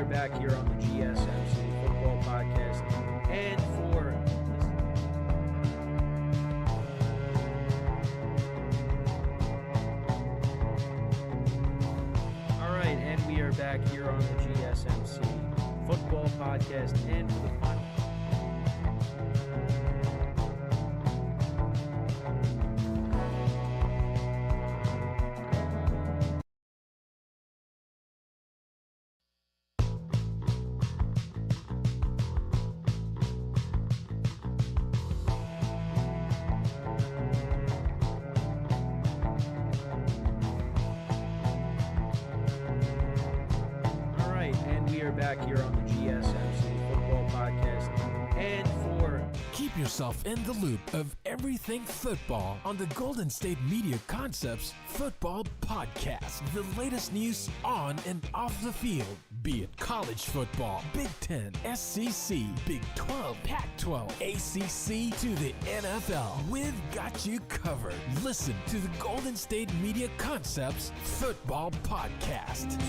are back here on the GSMC Football Podcast. And we are back here on the GSMC Football Podcast. And for the final. Back here on the GSMC Football Podcast, and keep yourself in the loop of everything football on the Golden State Media Concepts Football Podcast. The latest news on and off the field, be it college football, Big Ten, SEC, Big 12, Pac-12, ACC to the NFL. We've got you covered. Listen to the Golden State Media Concepts Football Podcast.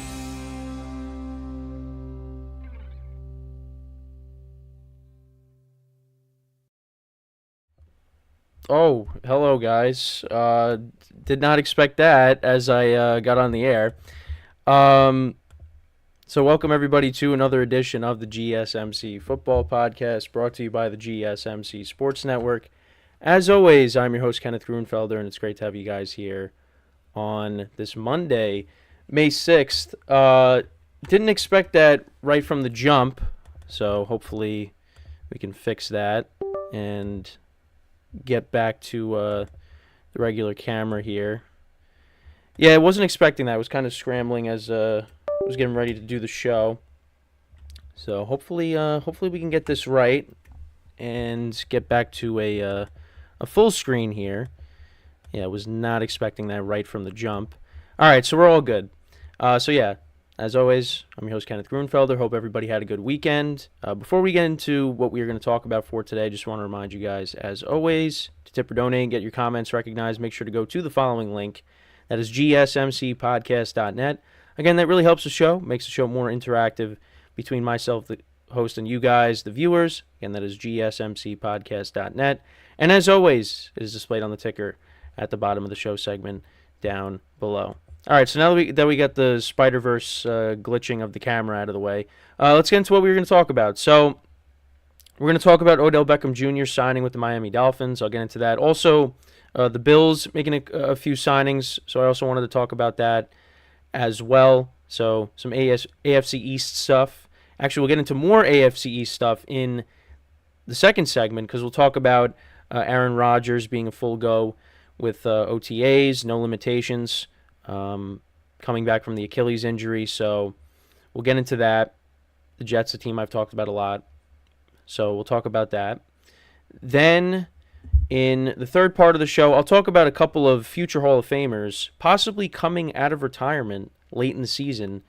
Oh, hello guys. Did not expect that as I got on the air. So welcome everybody to another edition of the GSMC Football Podcast, brought to you by the GSMC Sports Network. As always, I'm your host, Kenneth Grunfelder, and it's great to have you guys here on this Monday, May 6th. Didn't expect that right from the jump, so hopefully we can fix that and get back to the regular camera here. Yeah, I wasn't expecting that. I was kind of scrambling as I was getting ready to do the show. So hopefully we can get this right and get back to a full screen here. Yeah, I was not expecting that right from the jump. All right, so we're all good. So yeah, as always, I'm your host, Kenneth Grunfelder. Hope everybody had a good weekend. Before we get into what we're going to talk about for today, I just want to remind you guys, as always, to tip or donate and get your comments recognized, make sure to go to the following link. That is gsmcpodcast.net. Again, that really helps the show, makes the show more interactive between myself, the host, and you guys, the viewers. Again, that is gsmcpodcast.net. And as always, it is displayed on the ticker at the bottom of the show segment down below. All right, so now that we got the Spider-Verse glitching of the camera out of the way, let's get into what we were going to talk about. So we're going to talk about Odell Beckham Jr. signing with the Miami Dolphins. I'll get into that. Also, the Bills making a few signings, so I also wanted to talk about that as well. So some AFC East stuff. Actually, we'll get into more AFC East stuff in the second segment because we'll talk about Aaron Rodgers being a full go with OTAs, no limitations. Coming back from the Achilles injury, so we'll get into that. The Jets, a team I've talked about a lot, so we'll talk about that. Then, in the third part of the show, I'll talk about a couple of future Hall of Famers possibly coming out of retirement late in the season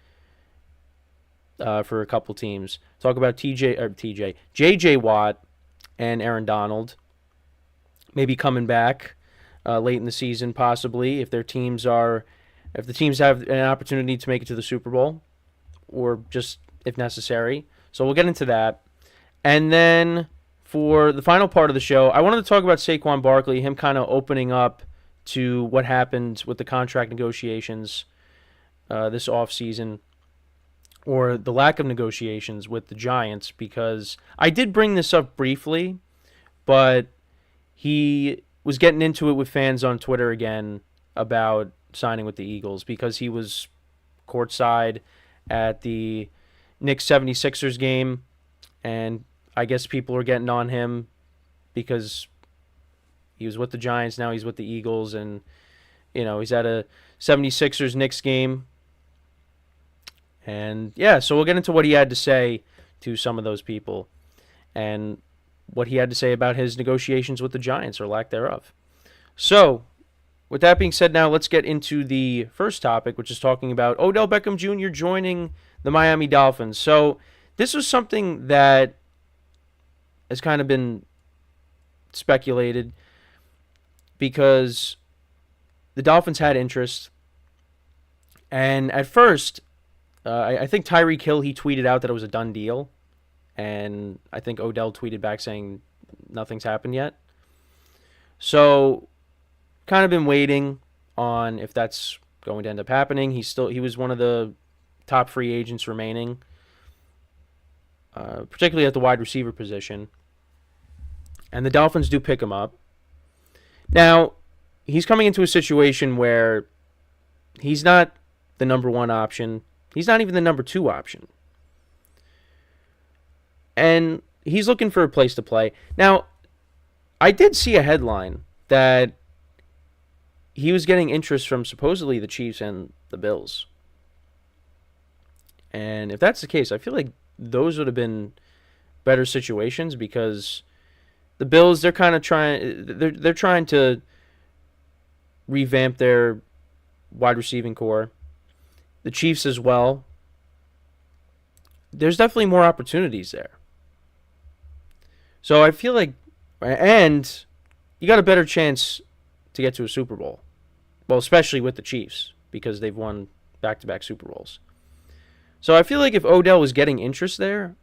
for a couple teams. Talk about J.J.Watt and Aaron Donald maybe coming back late in the season, possibly if the teams have an opportunity to make it to the Super Bowl, or just if necessary. So we'll get into that. And then for the final part of the show, I wanted to talk about Saquon Barkley, him kind of opening up to what happened with the contract negotiations this offseason, or the lack of negotiations with the Giants, because I did bring this up briefly, but he was getting into it with fans on Twitter again about signing with the Eagles because he was courtside at the Knicks 76ers game, and I guess people are getting on him because he was with the Giants, now he's with the Eagles, and he's at a 76ers Knicks game. And yeah, so we'll get into what he had to say to some of those people and what he had to say about his negotiations with the Giants, or lack thereof. So with that being said, now let's get into the first topic, which is talking about Odell Beckham Jr. joining the Miami Dolphins. So this was something that has kind of been speculated because the Dolphins had interest. And at first, I think Tyreek Hill, he tweeted out that it was a done deal. And I think Odell tweeted back saying nothing's happened yet. So, kind of been waiting on if that's going to end up happening. He was one of the top free agents remaining, particularly at the wide receiver position. And the Dolphins do pick him up. Now, he's coming into a situation where he's not the number one option. He's not even the number two option. And he's looking for a place to play. Now, I did see a headline that he was getting interest from supposedly the Chiefs and the Bills. And if that's the case, I feel like those would have been better situations because the Bills, they're kind of they're trying to revamp their wide receiving core. The Chiefs as well. There's definitely more opportunities there. So I feel like, and you got a better chance to get to a Super Bowl. Well, especially with the Chiefs because they've won back-to-back Super Bowls. So I feel like if Odell was getting interest there,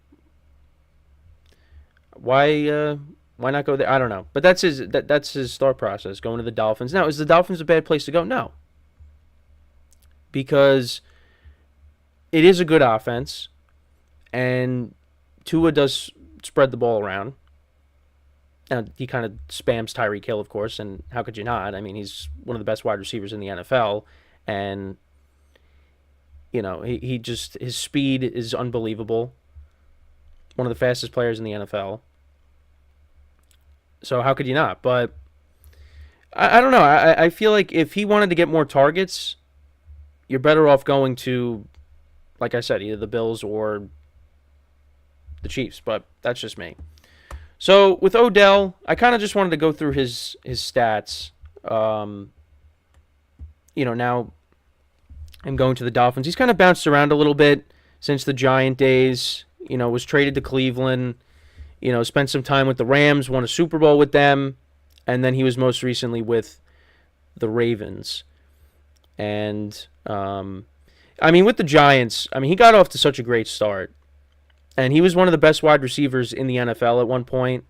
why not go there? I don't know. But that's his thought process, going to the Dolphins. Now, is the Dolphins a bad place to go? No. Because it is a good offense, and Tua does spread the ball around. Now, he kind of spams Tyreek Hill, of course, and how could you not? I mean, he's one of the best wide receivers in the NFL, and, you know, his speed is unbelievable. One of the fastest players in the NFL. So how could you not? But I don't know. I feel like if he wanted to get more targets, you're better off going to, like I said, either the Bills or the Chiefs. But that's just me. So with Odell, I kind of just wanted to go through his stats. Now I'm going to the Dolphins. He's kind of bounced around a little bit since the Giant days. Was traded to Cleveland. Spent some time with the Rams, won a Super Bowl with them, and then he was most recently with the Ravens. And with the Giants, he got off to such a great start. And he was one of the best wide receivers in the NFL at one point.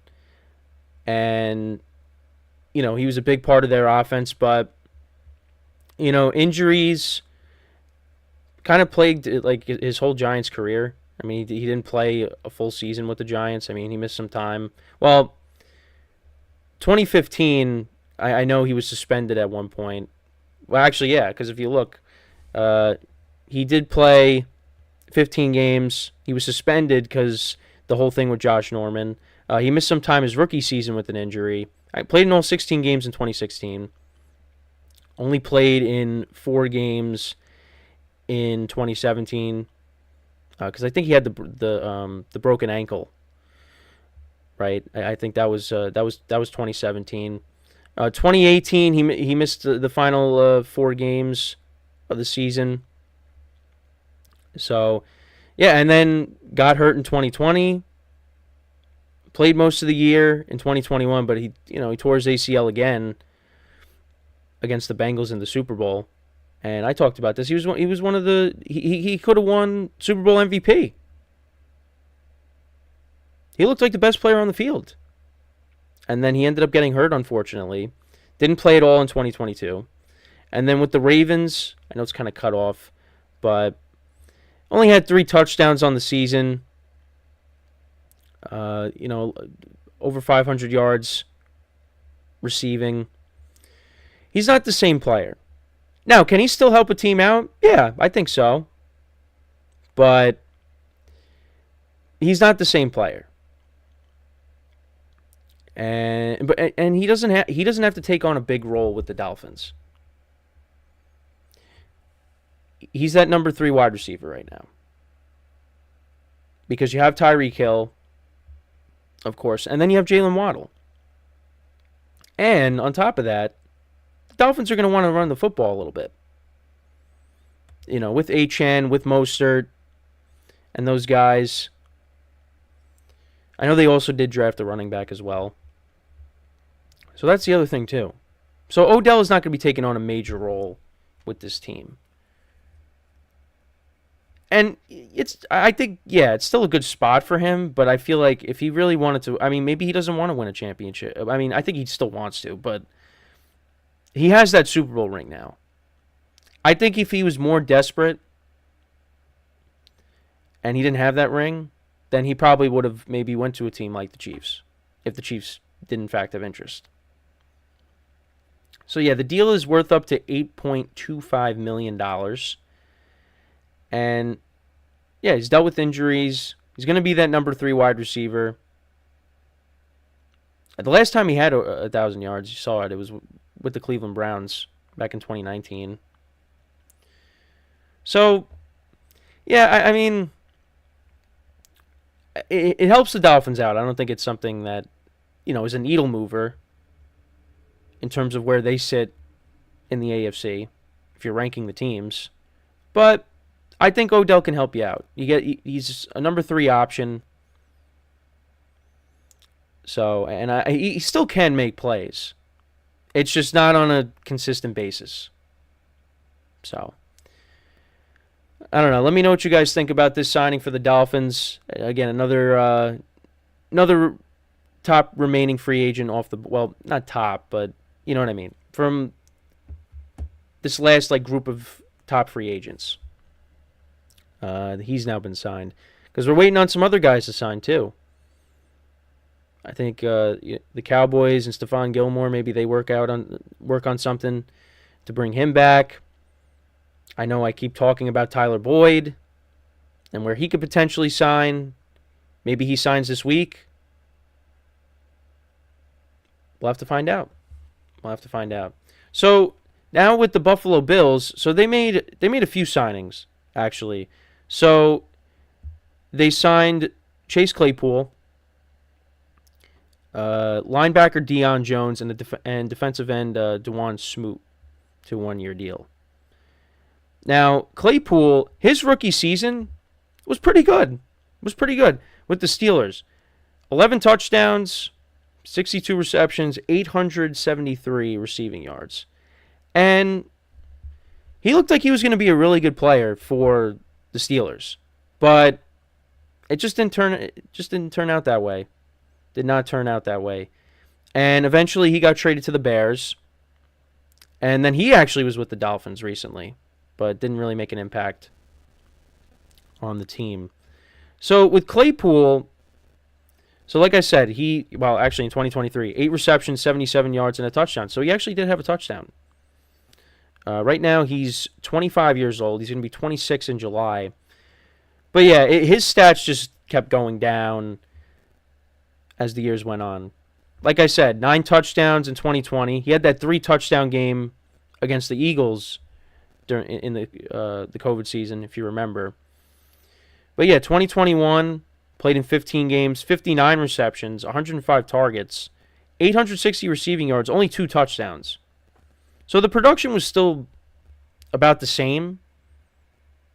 And, he was a big part of their offense. But, injuries kind of plagued his whole Giants career. He didn't play a full season with the Giants. He missed some time. Well, 2015, I know he was suspended at one point. Well, actually, yeah, because if you look, he did play 15 games. He was suspended because the whole thing with Josh Norman. He missed some time his rookie season with an injury. I played in all 16 games in 2016. Only played in 4 games in 2017 because I think he had the broken ankle. Right, I think that was 2017. 2018, he missed the final 4 games of the season. So, yeah, and then got hurt in 2020. Played most of the year in 2021, but he tore his ACL again against the Bengals in the Super Bowl. And I talked about this. He was one of the he could have won Super Bowl MVP. He looked like the best player on the field. And then he ended up getting hurt, unfortunately. Didn't play at all in 2022. And then with the Ravens, I know it's kind of cut off, but only had 3 touchdowns on the season. Over 500 yards receiving. He's not the same player. Now, can he still help a team out? Yeah, I think so. But he's not the same player. And he doesn't have to take on a big role with the Dolphins. He's that number 3 wide receiver right now. Because you have Tyreek Hill, of course, and then you have Jalen Waddle. And on top of that, the Dolphins are going to want to run the football a little bit. With Achane, with Mostert, and those guys. I know they also did draft a running back as well. So that's the other thing, too. So Odell is not going to be taking on a major role with this team. And I think, yeah, it's still a good spot for him, but I feel like if he really wanted to, I mean, maybe he doesn't want to win a championship. I mean, I think he still wants to, but he has that Super Bowl ring now. I think if he was more desperate and he didn't have that ring, then he probably would have maybe went to a team like the Chiefs, if the Chiefs did in fact have interest. So yeah, the deal is worth up to $8.25 million. And yeah, he's dealt with injuries. He's going to be that number 3 wide receiver. The last time he had 1,000 yards, you saw it. It was with the Cleveland Browns back in 2019. So, yeah, I mean, it helps the Dolphins out. I don't think it's something that, is a needle mover in terms of where they sit in the AFC, if you're ranking the teams. But I think Odell can help you out. He's a number 3 option. So, and he still can make plays. It's just not on a consistent basis. So, I don't know. Let me know what you guys think about this signing for the Dolphins. Again, another top remaining free agent off the, well, not top, but you know what I mean, from this last group of top free agents. He's now been signed because we're waiting on some other guys to sign too. I think the Cowboys and Stephon Gilmore, maybe they work on something to bring him back. I know I keep talking about Tyler Boyd and where he could potentially sign. Maybe he signs this week. We'll have to find out. So now with the Buffalo Bills, so they made a few signings actually. So they signed Chase Claypool, linebacker Deion Jones, and defensive end DeJuan Smoot to a 1-year deal. Now, Claypool, his rookie season was pretty good. With the Steelers. 11 touchdowns, 62 receptions, 873 receiving yards. And he looked like he was going to be a really good player for the Steelers. But it just didn't turn out that way. Did not turn out that way. And eventually he got traded to the Bears. And then he actually was with the Dolphins recently, but didn't really make an impact on the team. So with Claypool, so like I said, actually in 2023, 8 receptions, 77 yards, and a touchdown. So he actually did have a touchdown. Right now he's 25 years old. He's going to be 26 in July. But yeah, his stats just kept going down as the years went on. Like I said, 9 touchdowns in 2020. He had that 3-touchdown game against the Eagles in the COVID season, if you remember. But yeah, 2021, played in 15 games, 59 receptions, 105 targets, 860 receiving yards, only 2 touchdowns. So the production was still about the same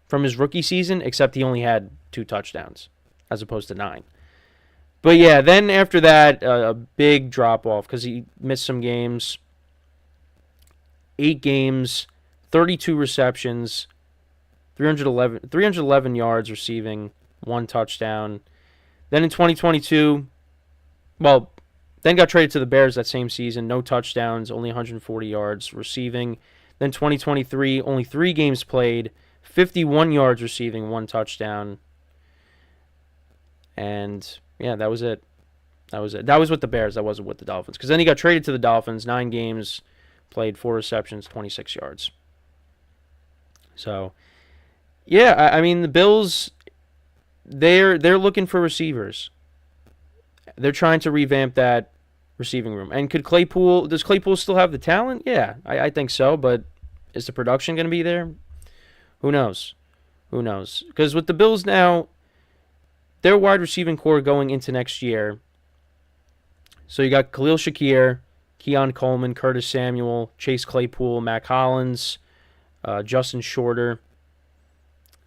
from his rookie season, except he only had 2 touchdowns as opposed to 9. But yeah, then after that, a big drop-off because he missed some games. 8 games, 32 receptions, 311 yards receiving, 1 touchdown. Then in 2022, then got traded to the Bears that same season. No touchdowns, only 140 yards receiving. Then 2023, only 3 games played, 51 yards receiving, 1 touchdown. And yeah, that was it. That was with the Bears. That wasn't with the Dolphins. Because then he got traded to the Dolphins, 9 games, played 4 receptions, 26 yards. So, yeah, I mean, the Bills, they're looking for receivers. They're trying to revamp that receiving room. And does Claypool still have the talent? Yeah, I think so. But is the production going to be there? Who knows? Because with the Bills now, their wide receiving core going into next year. So you got Khalil Shakir, Keon Coleman, Curtis Samuel, Chase Claypool, Mac Hollins, Justin Shorter.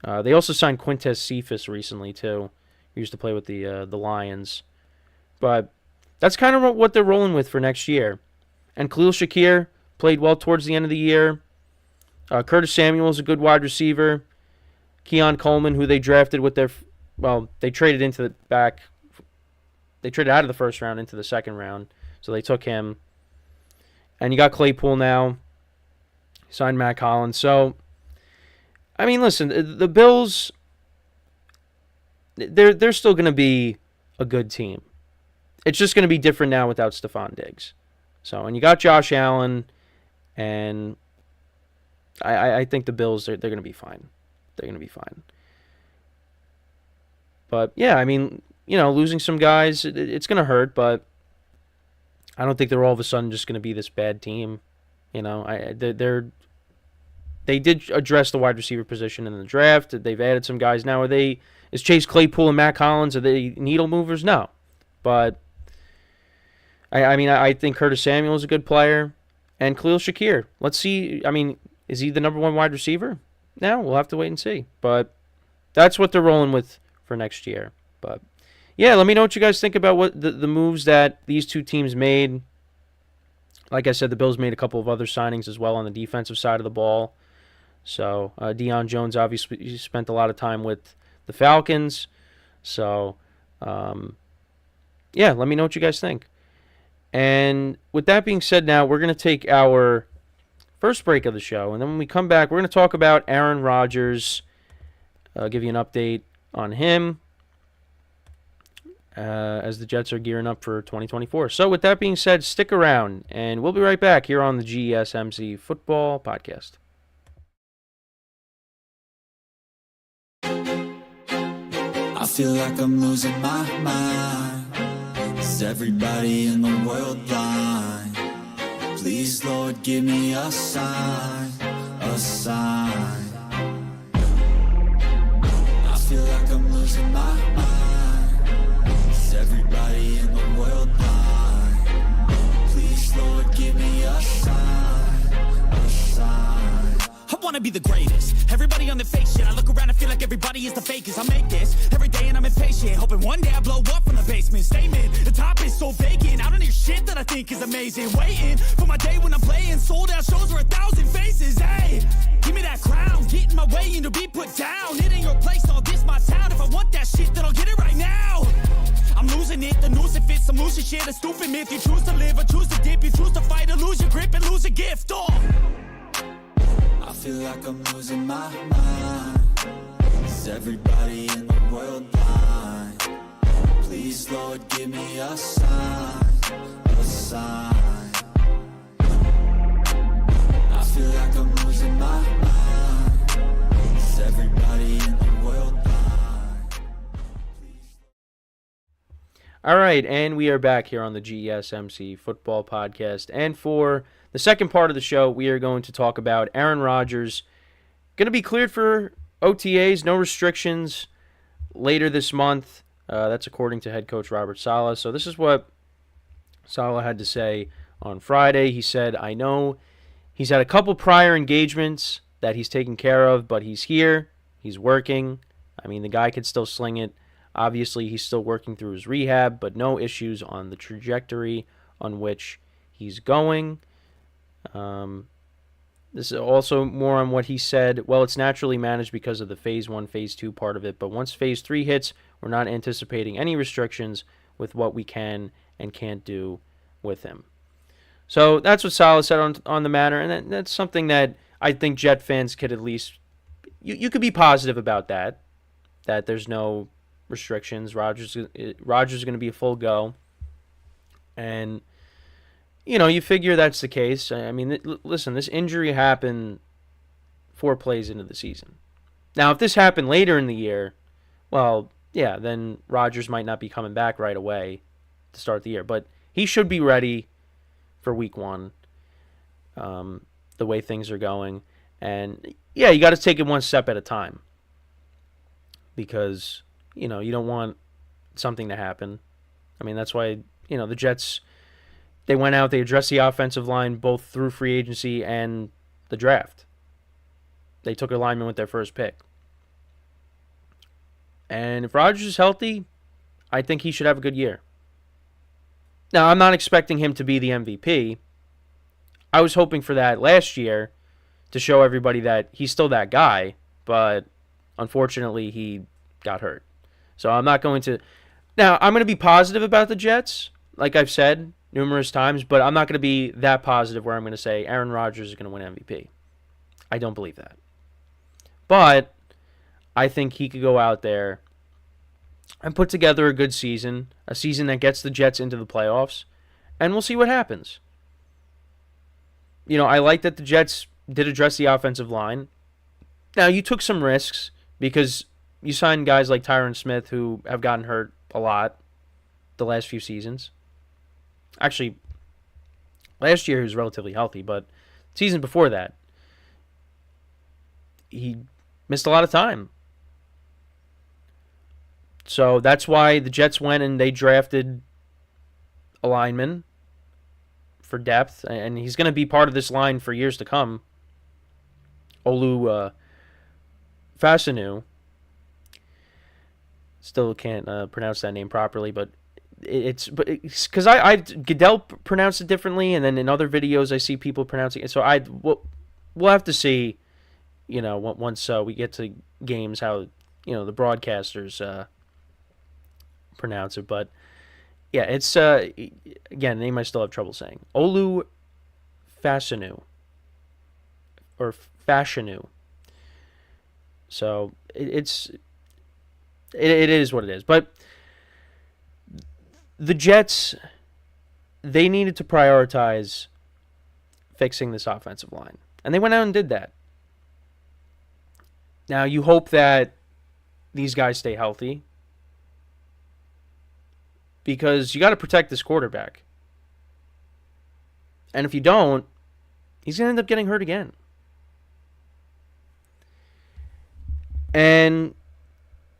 They also signed Quintez Cephas recently too. He used to play with the Lions. But that's kind of what they're rolling with for next year. And Khalil Shakir played well towards the end of the year. Curtis Samuel is a good wide receiver. Keon Coleman, who they drafted with their, they traded they traded out of the first round into the second round, so they took him. And you got Claypool now, signed Matt Collins. So, I mean, listen, the Bills, they're still going to be a good team. It's just going to be different now without Stephon Diggs. So, and you got Josh Allen, and I think the Bills, they're going to be fine. They're going to be fine. But, yeah, I mean, losing some guys, it's going to hurt, but I don't think they're all of a sudden just going to be this bad team. They did address the wide receiver position in the draft. They've added some guys. Now, is Chase Claypool and Matt Collins, are they needle movers? No. But, I think Curtis Samuel is a good player. And Khalil Shakir. Let's see. I mean, is he the number one wide receiver? Now, we'll have to wait and see. But that's what they're rolling with for next year. But, yeah, let me know what you guys think about what the moves that these two teams made. Like I said, the Bills made a couple of other signings as well on the defensive side of the ball. So, Deion Jones obviously spent a lot of time with the Falcons. So, yeah, let me know what you guys think. And with that being said now, we're going to take our first break of the show. And then when we come back, we're going to talk about Aaron Rodgers, give you an update on him as the Jets are gearing up for 2024. So with that being said, stick around, and we'll be right back here on the GSMC Football Podcast. I feel like I'm losing my mind. Is everybody in the world blind? Please, Lord, give me a sign, a sign. I feel like I'm losing my mind. Is everybody in the world blind? Please, Lord, give me a sign, a sign. I wanna be the greatest. Everybody on the fake shit. I look around and feel like everybody is the fakest. I make this every day and I'm impatient, hoping one day I blow up from the basement. Statement, the top is so vacant. I don't hear shit that I think is amazing. Waiting for my day when I'm playing sold out shows where 1,000 faces. Hey, give me that crown, get in my way and to be put down. It ain't your place, all this my town. If I want that shit, then I'll get it right now. I'm losing it, the noose it fits. I'm losing shit, a stupid myth. You choose to live or choose to dip. You choose to fight or lose your grip and lose a gift. I feel like I'm losing my mind. Is everybody in the world blind? Please, Lord, give me a sign, a sign. I feel like I'm losing my mind. Is everybody in the world blind? All right, and we are back here on the GSMC Football Podcast. And for the second part of the show, we are going to talk about Aaron Rodgers. Going to be cleared for OTAs, no restrictions, later this month. That's according to head coach Robert Saleh. So this is what Saleh had to say on Friday. He said, I know he's had a couple prior engagements that he's taken care of, but he's here. He's working. I mean, the guy could still sling it. Obviously, he's still working through his rehab, but no issues on the trajectory on which he's going. This is also more on what he said. Well, it's naturally managed because of the Phase 1, Phase 2 part of it, but once Phase 3 hits, we're not anticipating any restrictions with what we can and can't do with him. So that's what Saleh said on the matter, and that's something that I think Jet fans could at least, you could be positive about that there's no restrictions. Rodgers is going to be a full go, and you figure that's the case. I mean, listen, this injury happened 4 plays into the season. Now, if this happened later in the year, well, yeah, then Rodgers might not be coming back right away to start the year. But he should be ready for Week 1, the way things are going. And, yeah, you got to take it one step at a time because, you don't want something to happen. I mean, that's why, the Jets, they went out, they addressed the offensive line both through free agency and the draft. They took a lineman with their first pick. And if Rodgers is healthy, I think he should have a good year. Now, I'm not expecting him to be the MVP. I was hoping for that last year to show everybody that he's still that guy, but Unfortunately, he got hurt. So I'm not going to... Now, I'm going to be positive about the Jets, like I've said numerous times, but I'm not going to be that positive where I'm going to say Aaron Rodgers is going to win MVP. I don't believe that. But I think he could go out there and put together a good season, a season that gets the Jets into the playoffs, and we'll see what happens. I like that the Jets did address the offensive line. Now, you took some risks because you signed guys like Tyron Smith who have gotten hurt a lot the last few seasons. Actually, last year he was relatively healthy, but the season before that, he missed a lot of time. So that's why the Jets went and they drafted a lineman for depth, and he's going to be part of this line for years to come. Olu Fasanu. Still can't pronounce that name properly, but it's because I Goodell pronounced it differently, and then in other videos I see people pronouncing it. So we'll have to see, once we get to games how the broadcasters pronounce it. But yeah, it's again, name I still have trouble saying. Olu Fasanu or Fashanu. So it is what it is. But the Jets, they needed to prioritize fixing this offensive line. And they went out and did that. Now, you hope that these guys stay healthy, because you got to protect this quarterback. And if you don't, he's going to end up getting hurt again. And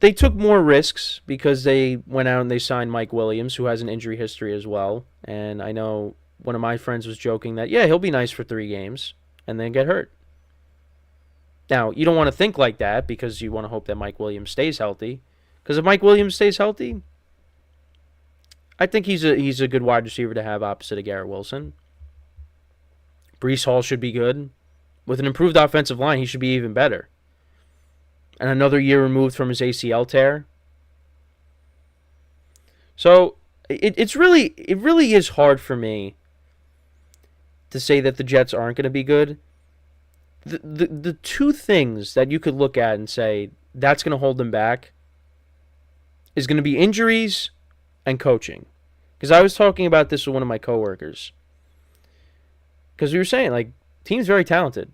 they took more risks because they went out and they signed Mike Williams, who has an injury history as well. And I know one of my friends was joking that, yeah, he'll be nice for 3 games and then get hurt. Now, you don't want to think like that because you want to hope that Mike Williams stays healthy. Because if Mike Williams stays healthy, I think he's a good wide receiver to have opposite of Garrett Wilson. Breece Hall should be good. With an improved offensive line, he should be even better. And another year removed from his ACL tear. So it really is hard for me to say that the Jets aren't going to be good. The two things that you could look at and say that's going to hold them back is going to be injuries and coaching. Because I was talking about this with one of my coworkers. Because we were saying, team's very talented.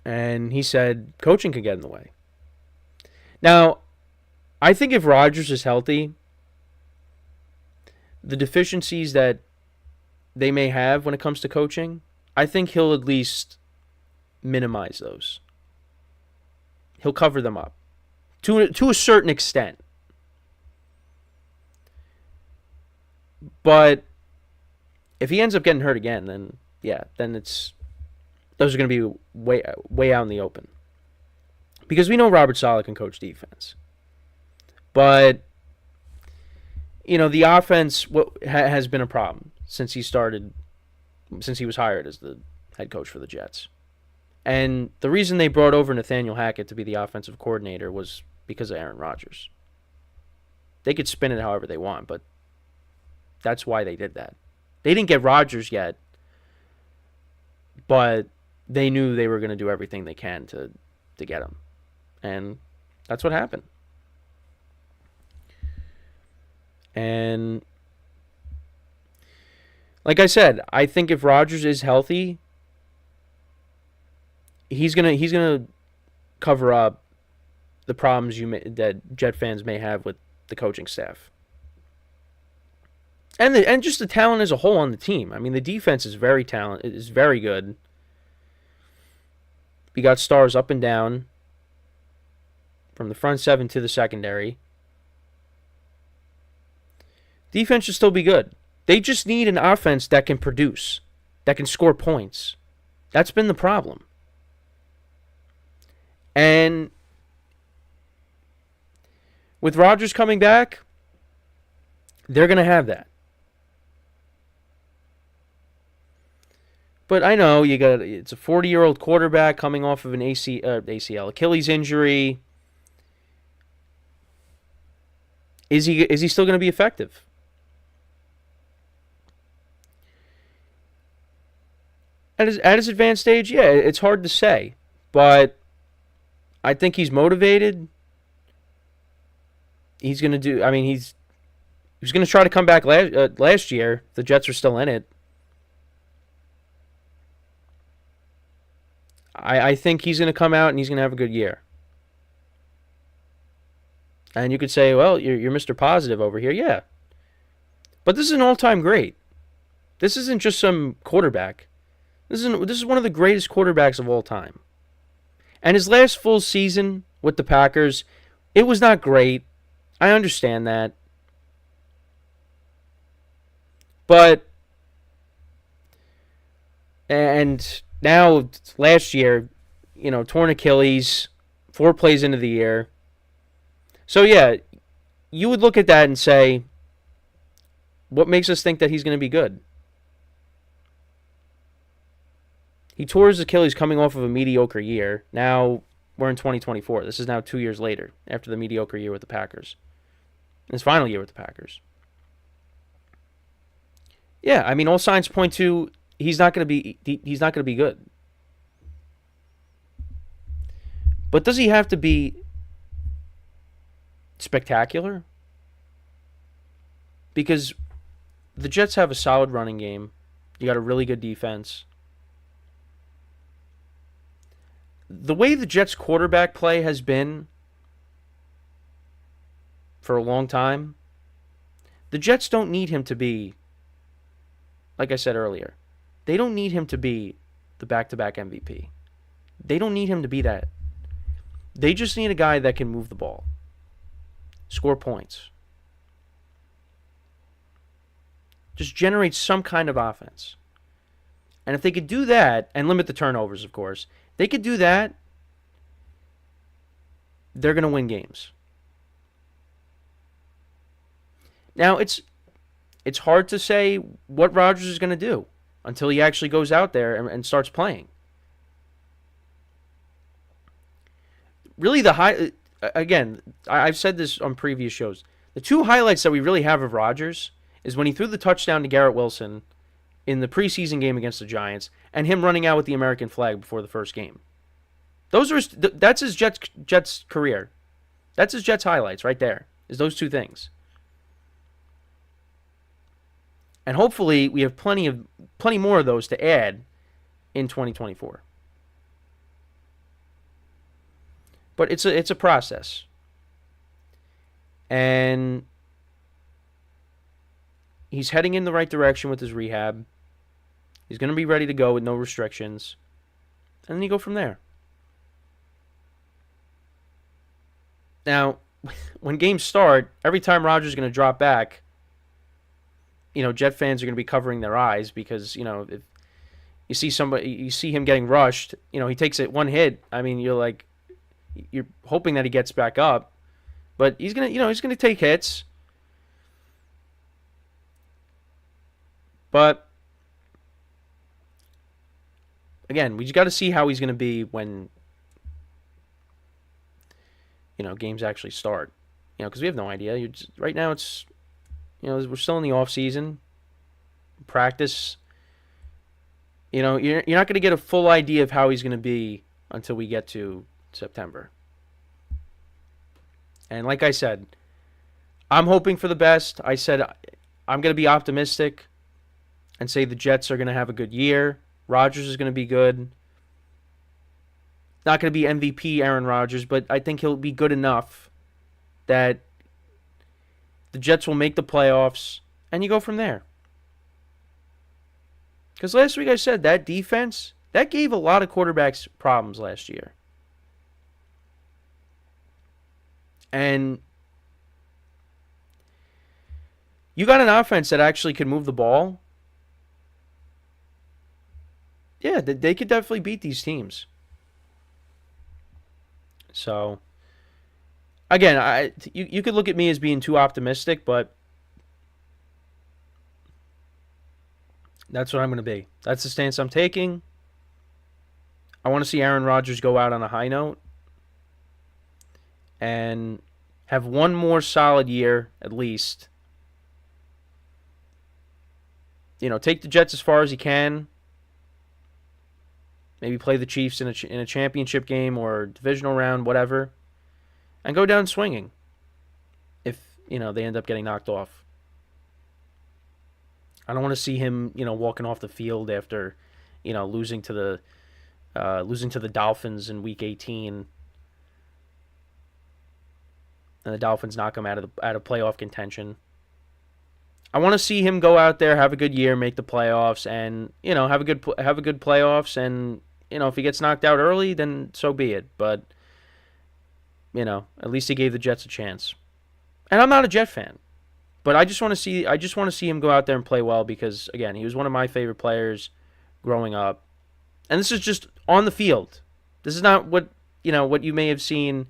And he said coaching can get in the way. Now, I think if Rodgers is healthy, the deficiencies that they may have when it comes to coaching, I think he'll at least minimize those. He'll cover them up to a certain extent. But if he ends up getting hurt again, then those are going to be way out in the open. Because we know Robert Saleh can coach defense. But, the offense has been a problem since he was hired as the head coach for the Jets. And the reason they brought over Nathaniel Hackett to be the offensive coordinator was because of Aaron Rodgers. They could spin it however they want, but that's why they did that. They didn't get Rodgers yet, but they knew they were going to do everything they can to get him. And that's what happened. And like I said, I think if Rodgers is healthy, he's gonna cover up the problems that Jet fans may have with the coaching staff. And just the talent as a whole on the team. I mean, the defense is very good. We got stars up and down, from the front 7 to the secondary. Defense should still be good. They just need an offense that can produce, that can score points. That's been the problem. And with Rodgers coming back, they're going to have that. But I know it's a 40-year-old quarterback coming off of an ACL, Achilles injury. Is he still going to be effective? At his advanced age, yeah, it's hard to say, but I think he's motivated. He's going to do. I mean, he was going to try to come back last year. The Jets are still in it. I think he's going to come out and he's going to have a good year. And you could say, well, you're Mr. Positive over here. Yeah. But this is an all-time great. This isn't just some quarterback. This is one of the greatest quarterbacks of all time. And his last full season with the Packers, it was not great. I understand that. But, and now, last year, torn Achilles, 4 plays into the year. So, yeah, you would look at that and say, what makes us think that he's going to be good? He tore his Achilles coming off of a mediocre year. Now, we're in 2024. This is now 2 years later, after the mediocre year with the Packers. His final year with the Packers. Yeah, I mean, all signs point to he's not going to be good. But does he have to be spectacular? Because the Jets have a solid running game. You got a really good defense. The way the Jets quarterback play has been for a long time, the Jets don't need him to be, like I said earlier, they don't need him to be the back-to-back MVP. They don't need him to be that. They just need a guy that can move the ball, score points, just generate some kind of offense. And if they could do that, and limit the turnovers, of course, they could do that, they're going to win games. Now, it's hard to say what Rodgers is going to do until he actually goes out there and starts playing. Really, again, I've said this on previous shows. The 2 highlights that we really have of Rodgers is when he threw the touchdown to Garrett Wilson in the preseason game against the Giants, and him running out with the American flag before the first game. That's his Jets career. That's his Jets highlights right there. Is those 2 things. And hopefully we have plenty more of those to add in 2024. But it's a process. And he's heading in the right direction with his rehab. He's going to be ready to go with no restrictions. And then you go from there. Now, when games start, every time Rodgers is going to drop back, Jet fans are going to be covering their eyes because, if you see him getting rushed, he takes it one hit. I mean, you're hoping that he gets back up, but he's going to take hits. But again, we just got to see how he's going to be when games actually start. Because we have no idea. Right now it's we're still in the off season. Practice. You're not going to get a full idea of how he's going to be until we get to September. And like I said, I'm hoping for the best. I said I'm going to be optimistic and say the Jets are going to have a good year. Rodgers is going to be good. Not going to be MVP Aaron Rodgers, but I think he'll be good enough that the Jets will make the playoffs, and you go from there. Because last week I said that defense, that gave a lot of quarterbacks problems last year. And you got an offense that actually can move the ball. Yeah, they could definitely beat these teams. So, again, you could look at me as being too optimistic, but That's what I'm going to be. That's the stance I'm taking. I want to see Aaron Rodgers go out on a high note and have one more solid year at least. Take the Jets as far as he can. Maybe play the Chiefs in a championship game or divisional round, whatever, and go down swinging if, they end up getting knocked off. I don't want to see him, walking off the field after, losing to the Dolphins in Week 18, and the Dolphins knock him out of playoff contention. I want to see him go out there, have a good year, make the playoffs, and have a good playoffs. And if he gets knocked out early, then so be it. But at least he gave the Jets a chance. And I'm not a Jet fan. But I just want to see him go out there and play well because, again, he was one of my favorite players growing up. And this is just on the field. This is not what you may have seen,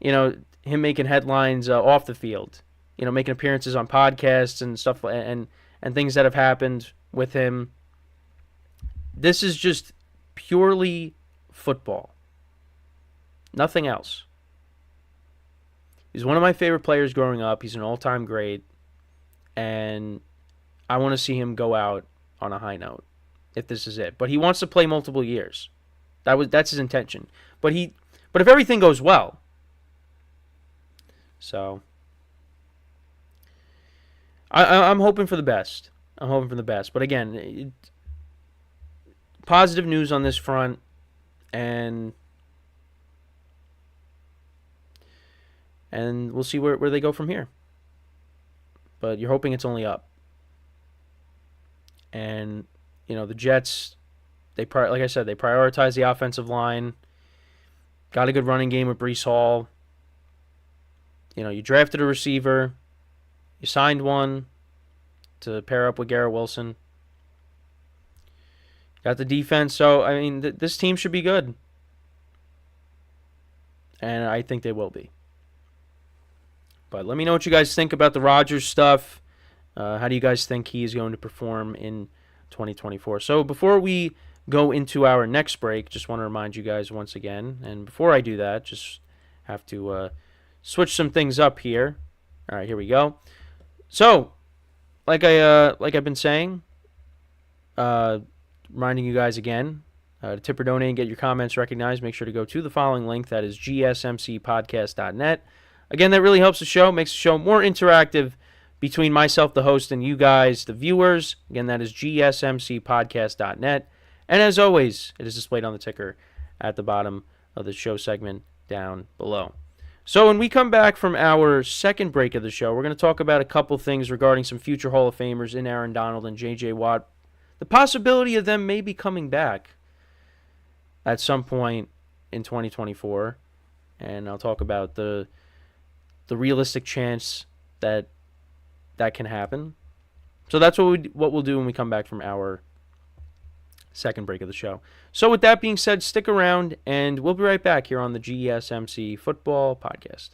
him making headlines off the field. Making appearances on podcasts and stuff and things that have happened with him. This is just purely football. Nothing else. He's one of my favorite players growing up. He's an all-time great. And I want to see him go out on a high note, if this is it. But he wants to play multiple years. That's his intention. But if everything goes well, so I'm hoping for the best. But again, positive news on this front, and we'll see where they go from here. But you're hoping it's only up. And, the Jets, like I said, they prioritize the offensive line. Got a good running game with Breece Hall. You drafted a receiver. You signed one to pair up with Garrett Wilson. Got the defense. So, this team should be good. And I think they will be. But let me know what you guys think about the Rodgers stuff. How do you guys think he is going to perform in 2024? So before we go into our next break, just want to remind you guys once again, and before I do that, just have to switch some things up here. All right, here we go. So, like I've been saying, reminding you guys again, to tip or donate and get your comments recognized, make sure to go to the following link. That is gsmcpodcast.net. Again, that really helps the show, makes the show more interactive between myself, the host, and you guys, the viewers. Again, that is gsmcpodcast.net. And as always, it is displayed on the ticker at the bottom of the show segment down below. So when we come back from our second break of the show, we're going to talk about a couple things regarding some future Hall of Famers in Aaron Donald and J.J.Watt. The possibility of them maybe coming back at some point in 2024. And I'll talk about the realistic chance that can happen. So that's what we'll do when we come back from our second break of the show. So with that being said, stick around, and we'll be right back here on the GSMC Football Podcast.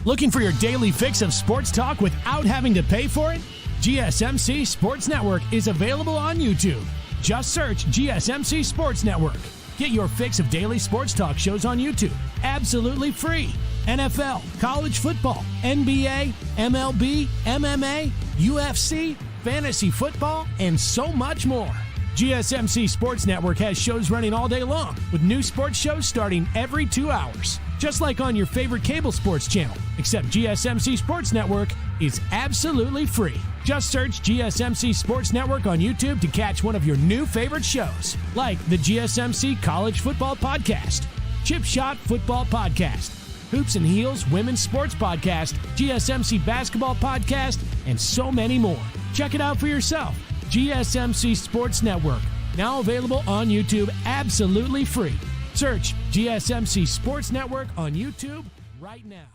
Looking for your daily fix of sports talk without having to pay for it? GSMC Sports Network is available on YouTube. Just search GSMC Sports Network. Get your fix of daily sports talk shows on YouTube, absolutely free. NFL, college football, NBA, MLB, MMA, UFC, fantasy football, and so much more. GSMC Sports Network has shows running all day long, with new sports shows starting every 2 hours. Just like on your favorite cable sports channel, except GSMC Sports Network is absolutely free. Just search GSMC Sports Network on YouTube to catch one of your new favorite shows, like the GSMC College Football Podcast, Chip Shot Football Podcast, Hoops and Heels Women's Sports Podcast, GSMC Basketball Podcast, and so many more. Check it out for yourself. GSMC Sports Network, now available on YouTube absolutely free. Search GSMC Sports Network on YouTube right now.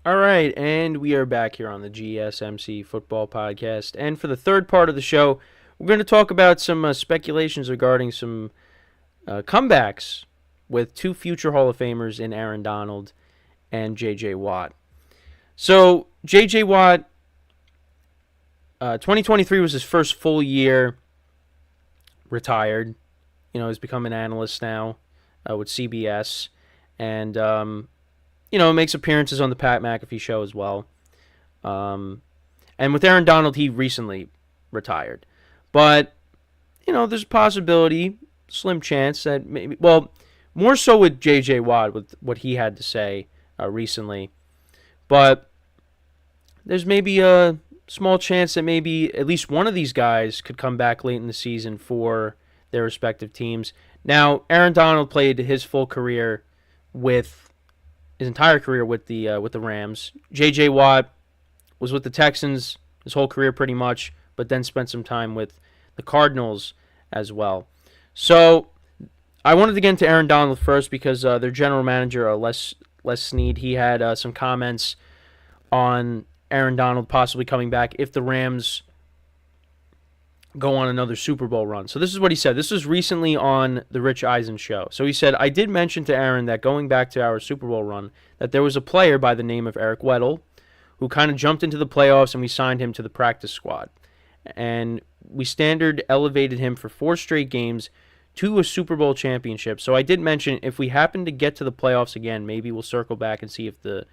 All right, and we are back here on the GSMC Football Podcast. And for the third part of the show, we're going to talk about some speculations regarding some comebacks with two future Hall of Famers in Aaron Donald and J.J.Watt. So J.J.Watt, 2023 was his first full year retired. He's become an analyst now with CBS. And, makes appearances on the Pat McAfee show as well. And with Aaron Donald, he recently retired. But, there's a possibility, slim chance that maybe, well, more so with J.J. Watt, with what he had to say recently. But there's maybe a small chance that maybe at least one of these guys could come back late in the season for their respective teams. Now, Aaron Donald played his full career his entire career with the Rams. J.J. Watt was with the Texans his whole career pretty much, but then spent some time with the Cardinals as well. So I wanted to get into Aaron Donald first because their general manager, Les Snead, he had some comments on Aaron Donald possibly coming back if the Rams go on another Super Bowl run. So this is what he said. This was recently on the Rich Eisen show. So he said, I did mention to Aaron that going back to our Super Bowl run, that there was a player by the name of Eric Weddle who kind of jumped into the playoffs, and we signed him to the practice squad. And we standard elevated him for 4 straight games to a Super Bowl championship. So I did mention if we happen to get to the playoffs again, maybe we'll circle back and see if the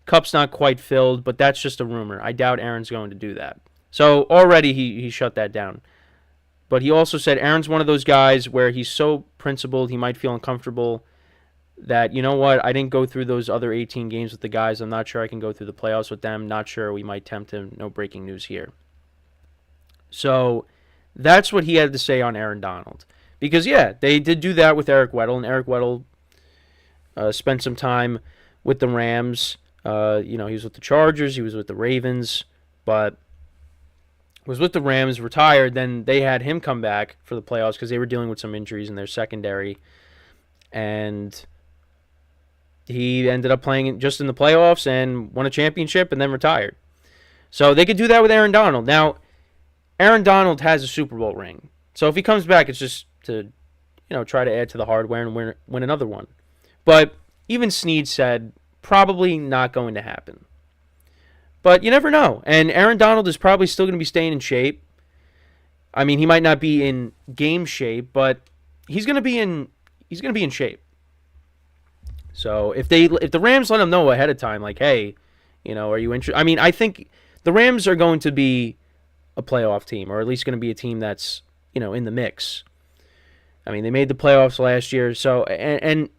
cup's not quite filled, but that's just a rumor. I doubt Aaron's going to do that. So already he shut that down. But he also said Aaron's one of those guys where he's so principled, he might feel uncomfortable that, you know what, I didn't go through those other 18 games with the guys. I'm not sure I can go through the playoffs with them. Not sure we might tempt him. No breaking news here. So that's what he had to say on Aaron Donald. Because, yeah, they did do that with Eric Weddle, and Eric Weddle spent some time with the Rams. He was with the Chargers, he was with the Ravens, but was with the Rams, retired. Then they had him come back for the playoffs because they were dealing with some injuries in their secondary. And he ended up playing just in the playoffs and won a championship and then retired. So they could do that with Aaron Donald. Now, Aaron Donald has a Super Bowl ring. So if he comes back, it's just to, try to add to the hardware and win another one. But even Snead said probably not going to happen. But you never know. And Aaron Donald is probably still going to be staying in shape. I mean, he might not be in game shape, but he's going to be in shape. So if the Rams let him know ahead of time, like, hey, are you interested? I mean, I think the Rams are going to be a playoff team, or at least going to be a team that's, in the mix. I mean, they made the playoffs last year, so and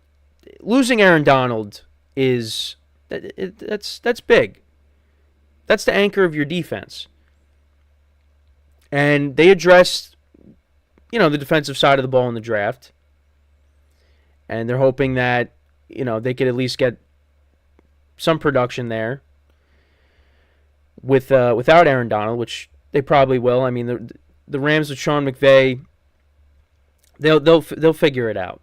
losing Aaron Donald that's big. That's the anchor of your defense. And they addressed, the defensive side of the ball in the draft. And they're hoping that, they could at least get some production there without Aaron Donald, which they probably will. I mean, the Rams with Sean McVay, they'll figure it out.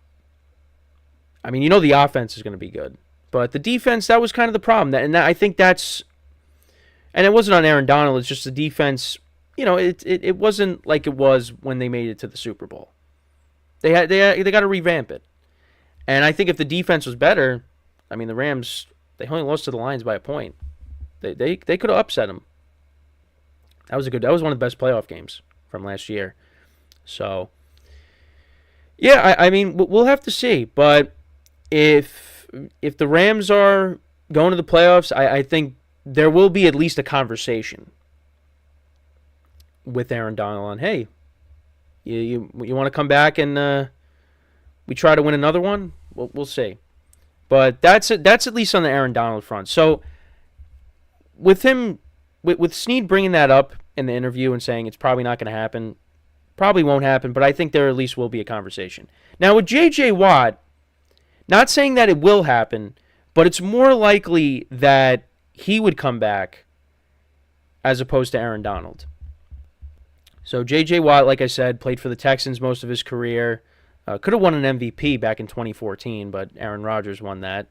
I mean, the offense is going to be good. But the defense, that was kind of the problem. I think that's... And it wasn't on Aaron Donald. It's just the defense. It wasn't like it was when they made it to the Super Bowl. They got to revamp it. And I think if the defense was better, I mean, the Rams, they only lost to the Lions by a point. They could have upset them. That was one of the best playoff games from last year. So yeah, I mean, we'll have to see. But if the Rams are going to the playoffs, I think there will be at least a conversation with Aaron Donald on, hey, you want to come back and we try to win another one? We'll see. But that's at least on the Aaron Donald front. So with him, with Snead bringing that up in the interview and saying it's probably not going to happen, probably won't happen, but I think there at least will be a conversation. Now with J.J. Watt, not saying that it will happen, but it's more likely that he would come back as opposed to Aaron Donald. So J.J. Watt, like I said, played for the Texans most of his career. Could have won an MVP back in 2014, but Aaron Rodgers won that.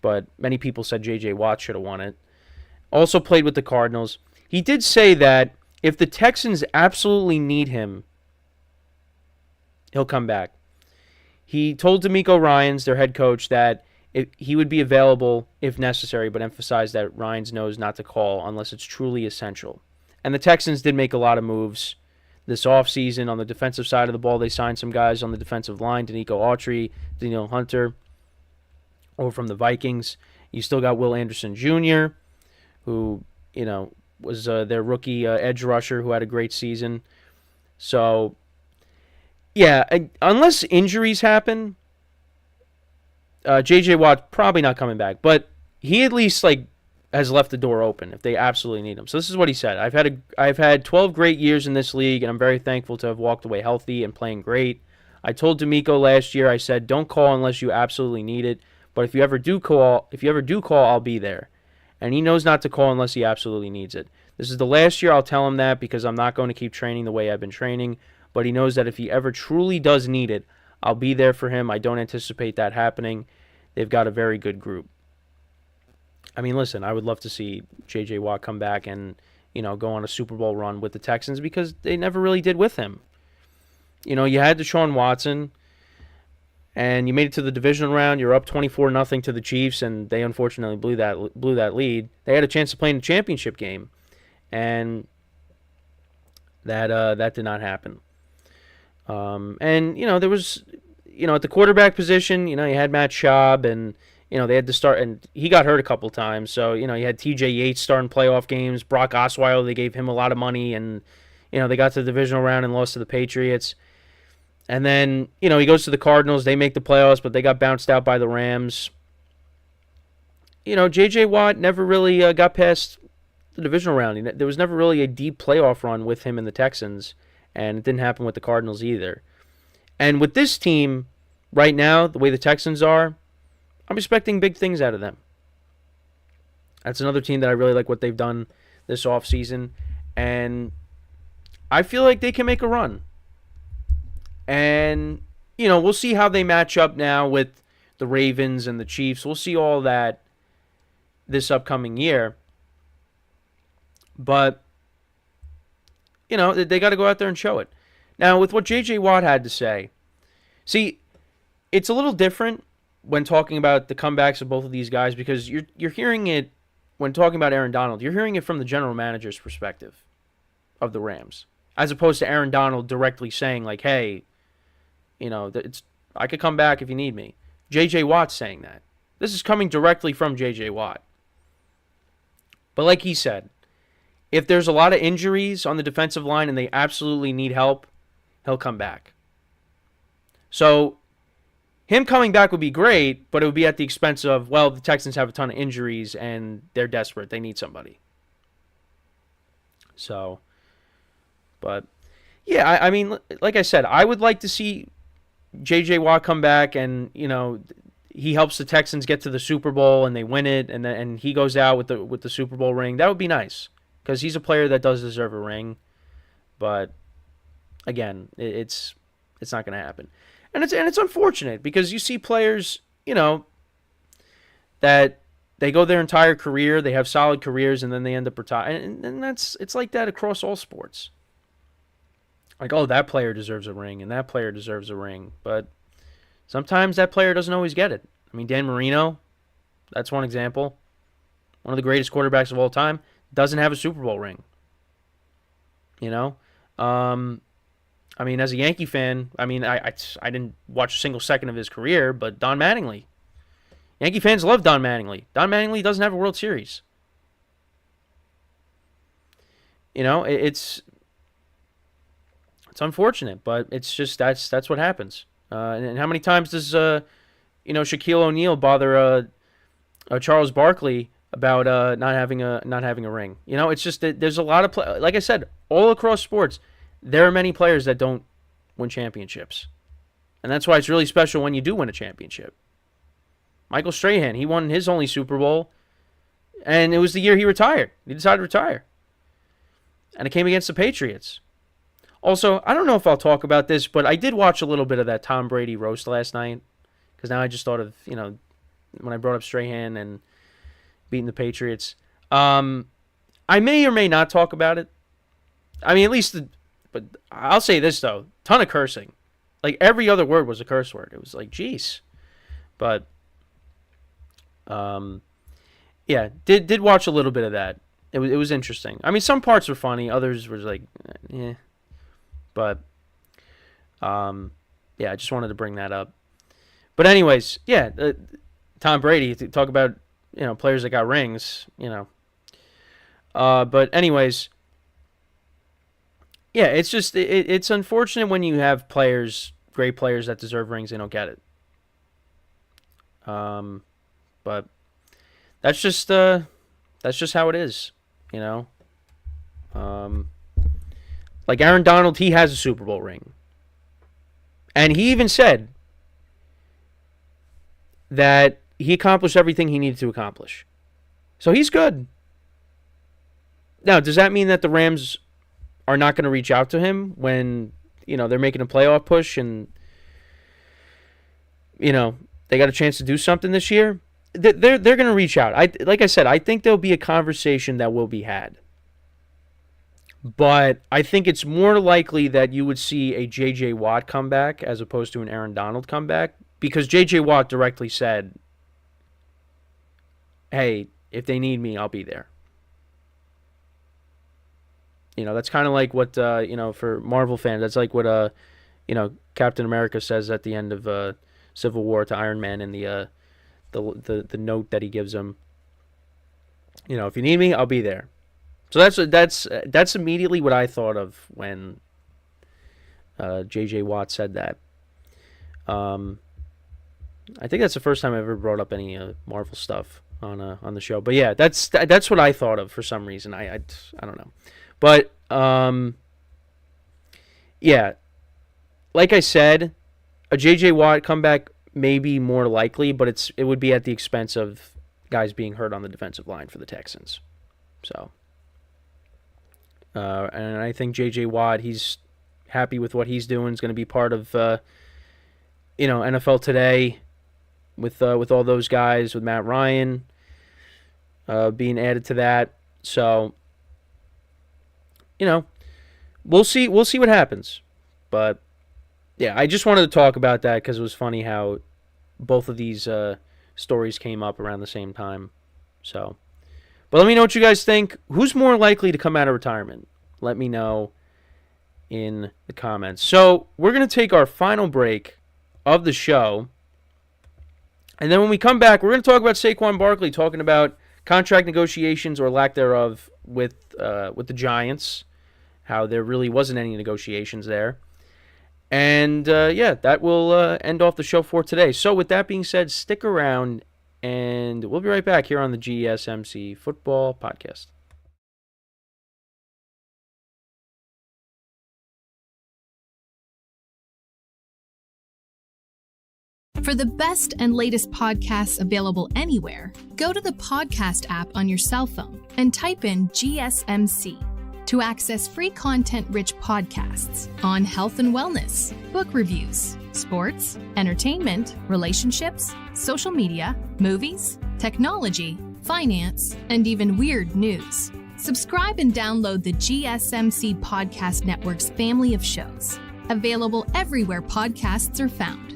But many people said J.J. Watt should have won it. Also played with the Cardinals. He did say that if the Texans absolutely need him, he'll come back. He told D'Amico Ryans, their head coach, that he would be available if necessary, but emphasized that Ryans knows not to call unless it's truly essential. And the Texans did make a lot of moves this offseason. On the defensive side of the ball, they signed some guys on the defensive line, Danico Autry, Daniel Hunter, over from the Vikings. You still got Will Anderson Jr., who, was their rookie edge rusher who had a great season. So, yeah, unless injuries happen, J.J.Watt probably not coming back. But he at least has left the door open if they absolutely need him. So this is what he said. I've had 12 great years in this league, and I'm very thankful to have walked away healthy and playing great. I told D'Amico last year, I said, don't call unless you absolutely need it. But if you ever do call, I'll be there. And he knows not to call unless he absolutely needs it. This is the last year I'll tell him that because I'm not going to keep training the way I've been training. But he knows that if he ever truly does need it, I'll be there for him. I don't anticipate that happening. They've got a very good group. I mean, listen, I would love to see J.J. Watt come back and, go on a Super Bowl run with the Texans because they never really did with him. You had Deshaun Watson, and you made it to the divisional round. You're up 24-0 to the Chiefs, and they unfortunately blew that lead. They had a chance to play in the championship game, and that did not happen. And there was, at the quarterback position, you had Matt Schaub, and they had to start, and he got hurt a couple times. So you had T.J. Yates starting playoff games. Brock Osweiler, they gave him a lot of money, and they got to the divisional round and lost to the Patriots. And then, he goes to the Cardinals. They make the playoffs, but they got bounced out by the Rams. J.J. Watt never really got past the divisional round. There was never really a deep playoff run with him and the Texans, and it didn't happen with the Cardinals either. And with this team right now, the way the Texans are, I'm expecting big things out of them. That's another team that I really like what they've done this offseason, and I feel like they can make a run. And, we'll see how they match up now with the Ravens and the Chiefs. We'll see all that this upcoming year. But, they got to go out there and show it. Now, with what J.J. Watt had to say, see, it's a little different when talking about the comebacks of both of these guys because you're hearing it when talking about Aaron Donald. You're hearing it from the general manager's perspective of the Rams, as opposed to Aaron Donald directly saying, hey, I could come back if you need me. J.J. Watt's saying that. This is coming directly from J.J. Watt. But like he said, if there's a lot of injuries on the defensive line and they absolutely need help, he'll come back. So him coming back would be great, but it would be at the expense of, the Texans have a ton of injuries and they're desperate. They need somebody. So, but, yeah, I mean, like I said, I would like to see J.J. Watt come back and, he helps the Texans get to the Super Bowl and they win it and he goes out with the Super Bowl ring. That would be nice because he's a player that does deserve a ring. But, again, it's not going to happen. And it's unfortunate because you see players, that they go their entire career, they have solid careers, and then they end up retiring. And it's like that across all sports. That player deserves a ring, and that player deserves a ring. But sometimes that player doesn't always get it. I mean, Dan Marino, that's one example. One of the greatest quarterbacks of all time, doesn't have a Super Bowl ring. I mean, as a Yankee fan, I didn't watch a single second of his career, but Don Mattingly. Yankee fans love Don Mattingly. Don Mattingly doesn't have a World Series. It's unfortunate, but it's just that's what happens. And how many times does Shaquille O'Neal bother Charles Barkley about not having a ring? It's just that there's a lot of like I said, all across sports. There are many players that don't win championships. And that's why it's really special when you do win a championship. Michael Strahan, he won his only Super Bowl, and it was the year he retired. He decided to retire. And it came against the Patriots. Also, I don't know if I'll talk about this, but I did watch a little bit of that Tom Brady roast last night. Because now I just thought of, when I brought up Strahan and beating the Patriots. I may or may not talk about it. I mean, but I'll say this, though. Ton of cursing. Every other word was a curse word. It was geez. But Yeah, did watch a little bit of that. It was interesting. I mean, some parts were funny, others were like, yeah. But yeah, I just wanted to bring that up. But anyways, yeah, Tom Brady, talk about, players that got rings, But anyways, yeah, it's just it's unfortunate when you have great players that deserve rings, they don't get it. But that's just how it is, Like Aaron Donald, he has a Super Bowl ring. And he even said that he accomplished everything he needed to accomplish. So he's good. Now, does that mean that the Rams are not going to reach out to him when, they're making a playoff push and, they got a chance to do something this year? They're going to reach out. Like I said, I think there'll be a conversation that will be had. But I think it's more likely that you would see a J.J.Watt comeback as opposed to an Aaron Donald comeback, because J.J.Watt directly said, hey, if they need me, I'll be there. That's kind of like what, for Marvel fans, that's like what, Captain America says at the end of Civil War to Iron Man in the note that he gives him. If you need me, I'll be there. So that's immediately what I thought of when J.J. Watt said that. I think that's the first time I ever brought up any Marvel stuff on the show. But yeah, that's what I thought of for some reason. I don't know, but yeah, like I said, a J.J. Watt comeback may be more likely, but it would be at the expense of guys being hurt on the defensive line for the Texans. So. And I think J.J. Watt, he's happy with what he's doing. Is going to be part of, NFL Today with all those guys, with Matt Ryan being added to that. So, we'll see what happens. But yeah, I just wanted to talk about that because it was funny how both of these stories came up around the same time. So. But let me know what you guys think. Who's more likely to come out of retirement? Let me know in the comments. So we're going to take our final break of the show. And then when we come back, we're going to talk about Saquon Barkley, talking about contract negotiations or lack thereof with the Giants, how there really wasn't any negotiations there. And, that will end off the show for today. So with that being said, stick around. And we'll be right back here on the GSMC Football Podcast. For the best and latest podcasts available anywhere, go to the podcast app on your cell phone and type in GSMC to access free content-rich podcasts on health and wellness, book reviews, sports, entertainment, relationships, social media, movies, technology, finance, and even weird news. Subscribe and download the GSMC Podcast Network's family of shows, available everywhere podcasts are found.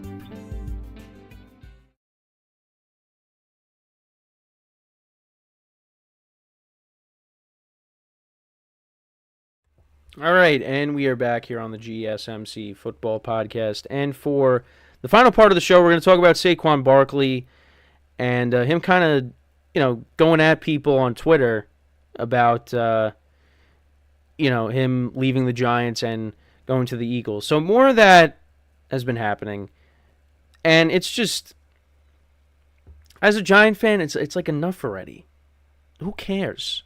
All right, and we are back here on the GSMC Football Podcast. And for the final part of the show, we're going to talk about Saquon Barkley and him kind of, going at people on Twitter about, him leaving the Giants and going to the Eagles. So more of that has been happening. And it's just, as a Giant fan, it's like enough already. Who cares?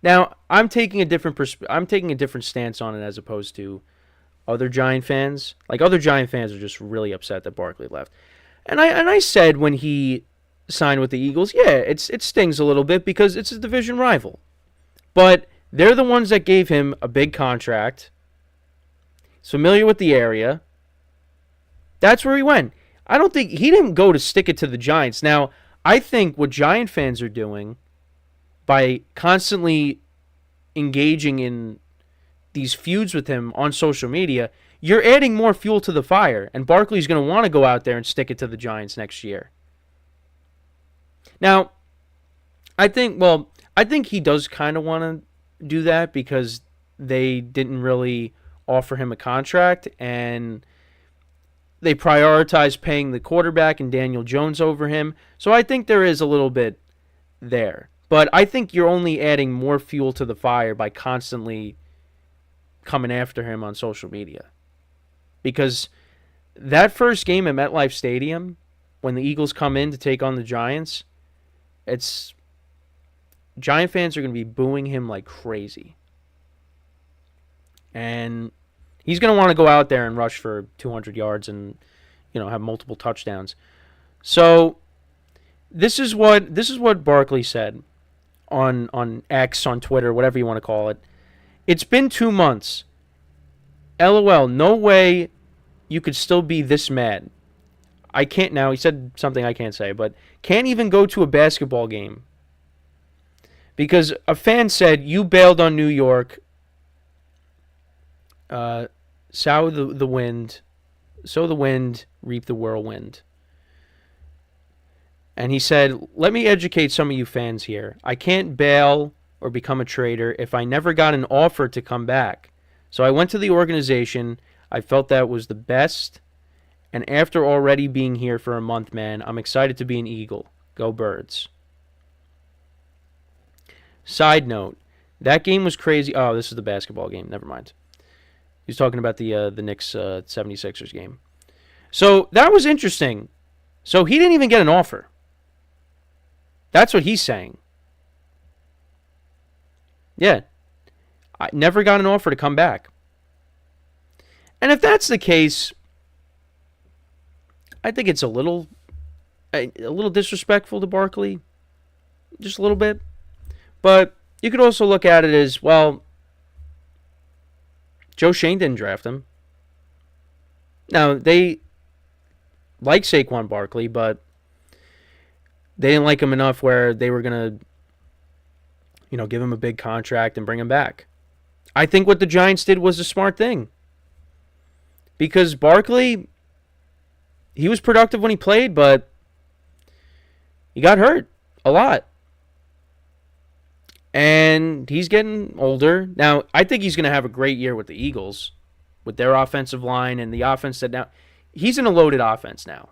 Now, I'm taking a different stance on it as opposed to other Giant fans. Like, other Giant fans are just really upset that Barkley left. And I said when he signed with the Eagles, yeah, it stings a little bit because it's a division rival. But they're the ones that gave him a big contract. He's familiar with the area. That's where he went. I don't think he didn't go to stick it to the Giants. Now, I think what Giant fans are doing by constantly engaging in these feuds with him on social media, you're adding more fuel to the fire, and Barkley's going to want to go out there and stick it to the Giants next year. Now, I think he does kind of want to do that because they didn't really offer him a contract, and they prioritized paying the quarterback and Daniel Jones over him. So I think there is a little bit there. But I think you're only adding more fuel to the fire by constantly coming after him on social media. Because that first game at MetLife Stadium, when the Eagles come in to take on the Giants, Giant fans are going to be booing him like crazy. And he's going to want to go out there and rush for 200 yards and, have multiple touchdowns. So this is what Barkley said on X, on Twitter, whatever you want to call it. It's been 2 months. LOL, no way you could still be this mad. I can't now. He said something I can't say, but can't even go to a basketball game. Because a fan said, you bailed on New York. Sow the wind. Sow the wind, reap the whirlwind. And he said, let me educate some of you fans here. I can't bail or become a traitor if I never got an offer to come back. So I went to the organization. I felt that was the best. And after already being here for a month, man, I'm excited to be an Eagle. Go Birds. Side note, that game was crazy. Oh, this is the basketball game. Never mind. He was talking about the Knicks 76ers game. So that was interesting. So he didn't even get an offer. That's what he's saying. Yeah. I never got an offer to come back. And if that's the case, I think it's a little disrespectful to Barkley. Just a little bit. But you could also look at it as, well, Joe Shane didn't draft him. Now, they like Saquon Barkley, but they didn't like him enough where they were going to, give him a big contract and bring him back. I think what the Giants did was a smart thing. Because Barkley, he was productive when he played, but he got hurt a lot. And he's getting older. Now, I think he's going to have a great year with the Eagles, with their offensive line and the offense that now, he's in a loaded offense now.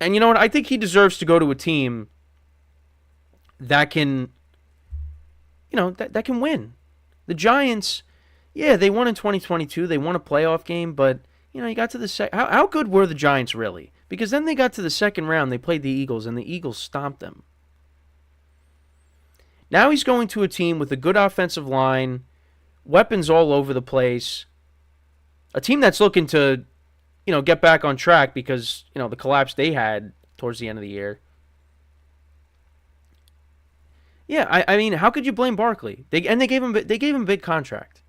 And you know what? I think he deserves to go to a team that can, that can win. The Giants, yeah, they won in 2022. They won a playoff game, but, you got to the how good were the Giants really? Because then they got to the second round. They played the Eagles, and the Eagles stomped them. Now he's going to a team with a good offensive line, weapons all over the place, a team that's looking to, get back on track because, the collapse they had towards the end of the year. Yeah, I mean, how could you blame Barkley? They gave him a big contract.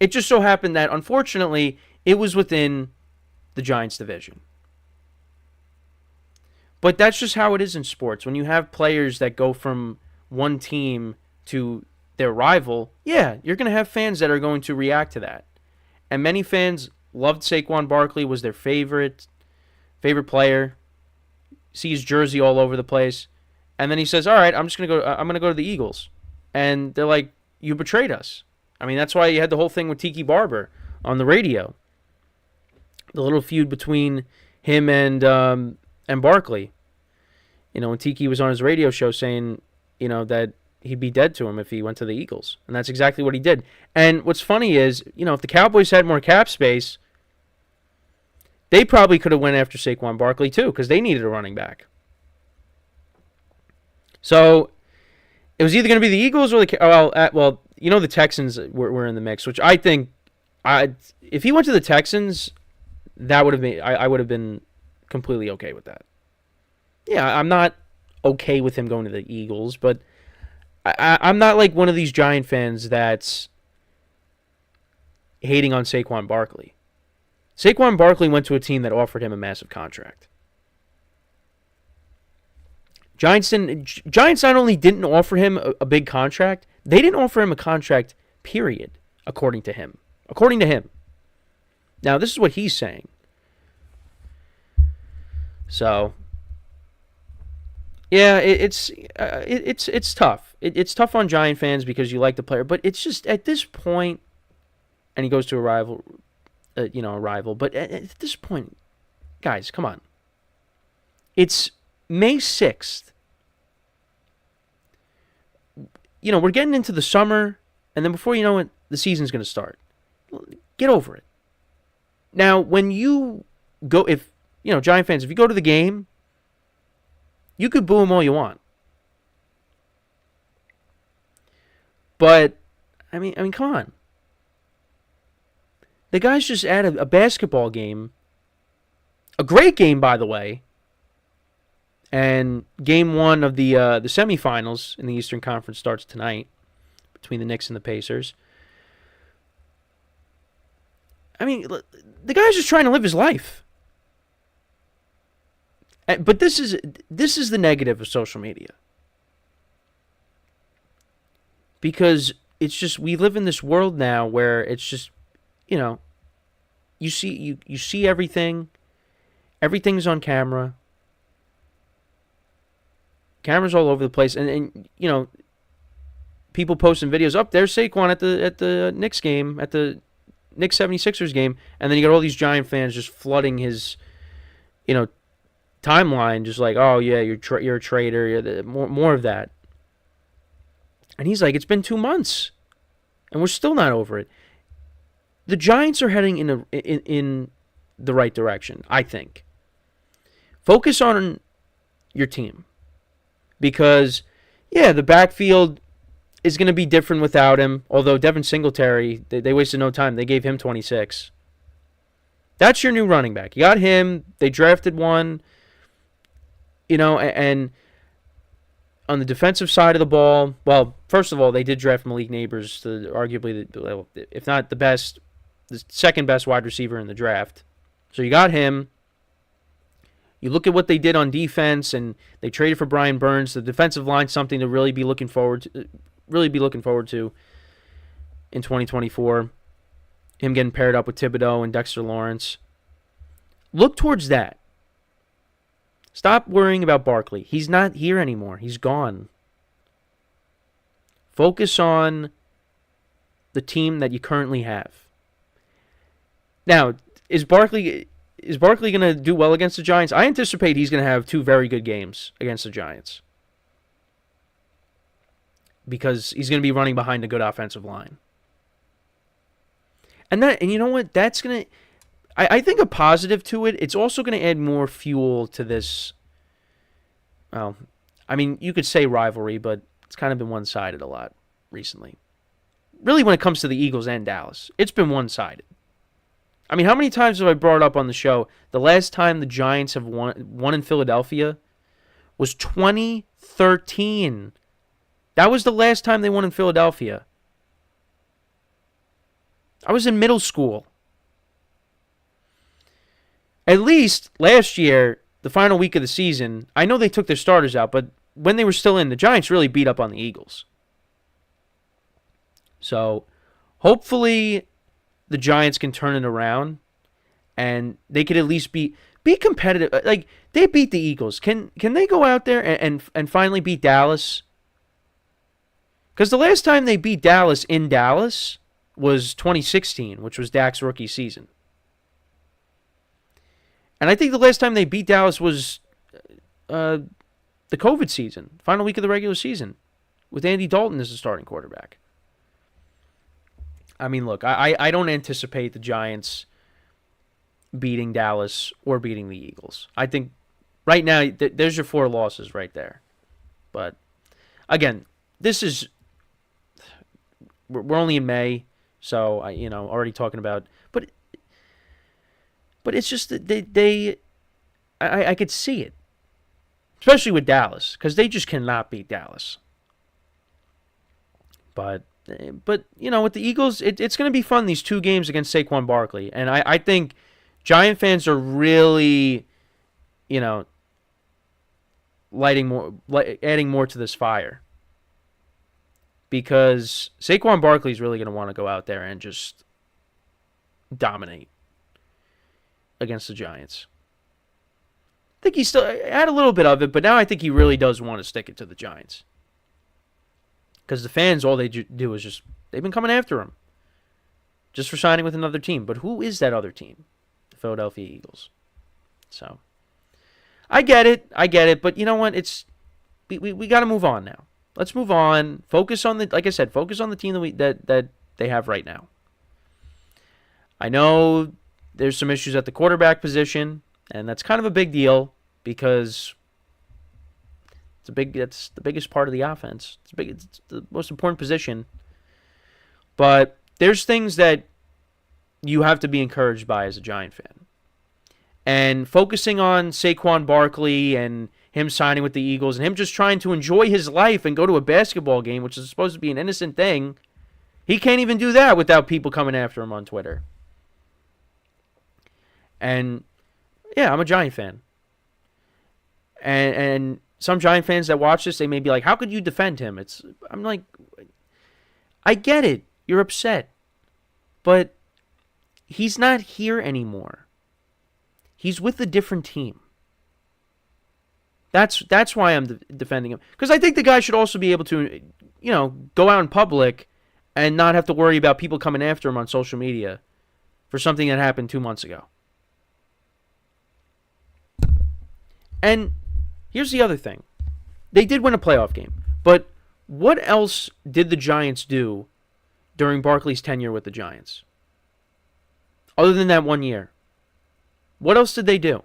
It just so happened that, unfortunately, it was within the Giants division. But that's just how it is in sports. When you have players that go from one team to their rival, yeah, you're going to have fans that are going to react to that. And many fans loved Saquon Barkley, was their favorite player. See his jersey all over the place. And then he says, all right, I'm going to go to the Eagles. And they're like, you betrayed us. I mean, that's why you had the whole thing with Tiki Barber on the radio. The little feud between him and Barkley. When Tiki was on his radio show saying, that he'd be dead to him if he went to the Eagles. And that's exactly what he did. And what's funny is, if the Cowboys had more cap space, they probably could have went after Saquon Barkley too, because they needed a running back. So it was either going to be the Eagles or the Texans were in the mix, which I think, if he went to the Texans, that would have been, I would have been completely okay with that. Yeah, I'm not okay with him going to the Eagles, but I'm not like one of these Giant fans that's hating on Saquon Barkley. Saquon Barkley went to a team that offered him a massive contract. Giants not only didn't offer him a big contract, they didn't offer him a contract, period, according to him. According to him. Now, this is what he's saying. So, Yeah, it's tough. It's tough on Giant fans because you like the player, but it's just at this point, and he goes to a rival, a rival. But at this point, guys, come on. It's May 6th. We're getting into the summer, and then before you know it, the season's going to start. Get over it. Now, when you go, Giant fans, if you go to the game, you could boo him all you want. But, I mean, come on. The guy's just at a basketball game. A great game, by the way. And game 1 of the semifinals in the Eastern Conference starts tonight between the Knicks and the Pacers. I mean, the guy's just trying to live his life. But this is the negative of social media. Because it's just, we live in this world now where it's just, you see everything. Everything's on camera. Cameras all over the place, and people posting videos. Up there's Saquon at the Knicks game, at the Knicks 76ers game, and then you got all these Giant fans just flooding his, timeline, just like, oh yeah, you're a traitor, more of that. And he's like, it's been 2 months, and we're still not over it. The Giants are heading in the right direction, I think. Focus on your team. Because, yeah, the backfield is going to be different without him. Although Devin Singletary, they wasted no time. They gave him 26. That's your new running back. You got him. They drafted one. And on the defensive side of the ball, well, first of all, they did draft Malik Neighbors, arguably, if not the second best wide receiver in the draft. So you got him. You look at what they did on defense, and they traded for Brian Burns. The defensive line, something to really be looking forward to in 2024. Him getting paired up with Thibodeau and Dexter Lawrence. Look towards that. Stop worrying about Barkley. He's not here anymore. He's gone. Focus on the team that you currently have. Now, is Barkley going to do well against the Giants? I anticipate he's going to have 2 very good games against the Giants. Because he's going to be running behind a good offensive line. And you know what? That's going to... I think a positive to it, it's also going to add more fuel to this... Well, I mean, you could say rivalry, but it's kind of been one-sided a lot recently. Really, when it comes to the Eagles and Dallas, it's been one-sided. I mean, how many times have I brought up on the show, the last time the Giants have won in Philadelphia was 2013. That was the last time they won in Philadelphia. I was in middle school. At least last year, the final week of the season, I know they took their starters out, but when they were still in, the Giants really beat up on the Eagles. So, hopefully the Giants can turn it around, and they could at least be competitive. Like, they beat the Eagles. Can they go out there and finally beat Dallas? Because the last time they beat Dallas in Dallas was 2016, which was Dak's rookie season. And I think the last time they beat Dallas was the COVID season, final week of the regular season, with Andy Dalton as the starting quarterback. I mean, look, I don't anticipate the Giants beating Dallas or beating the Eagles. I think right now, there's your 4 losses right there. But, again, we're only in May, so, already talking about, but it's just that I could see it, especially with Dallas, because they just cannot beat Dallas. But with the Eagles, it's going to be fun, these 2 games against Saquon Barkley. And I think Giant fans are really, adding more to this fire. Because Saquon Barkley is really going to want to go out there and just dominate against the Giants. think he still had a little bit of it, but now I think he really does want to stick it to the Giants. Because the fans, all they do is just, they've been coming after him. Just for signing with another team. But who is that other team? The Philadelphia Eagles. So, I get it. But you know what? We got to move on now. Let's move on. Focus on like I said, focus on the team that they have right now. I know there's some issues at the quarterback position, and that's kind of a big deal because it's the biggest part of the offense. It's the most important position. But there's things that you have to be encouraged by as a Giant fan. And focusing on Saquon Barkley and him signing with the Eagles and him just trying to enjoy his life and go to a basketball game, which is supposed to be an innocent thing, he can't even do that without people coming after him on Twitter. And, yeah, I'm a Giant fan. And some Giant fans that watch this, they may be like, how could you defend him? I'm like, I get it. You're upset. But he's not here anymore. He's with a different team. That's why I'm defending him. Because I think the guy should also be able to, go out in public and not have to worry about people coming after him on social media for something that happened 2 months ago. And here's the other thing. They did win a playoff game. But what else did the Giants do during Barkley's tenure with the Giants? Other than that 1 year. What else did they do?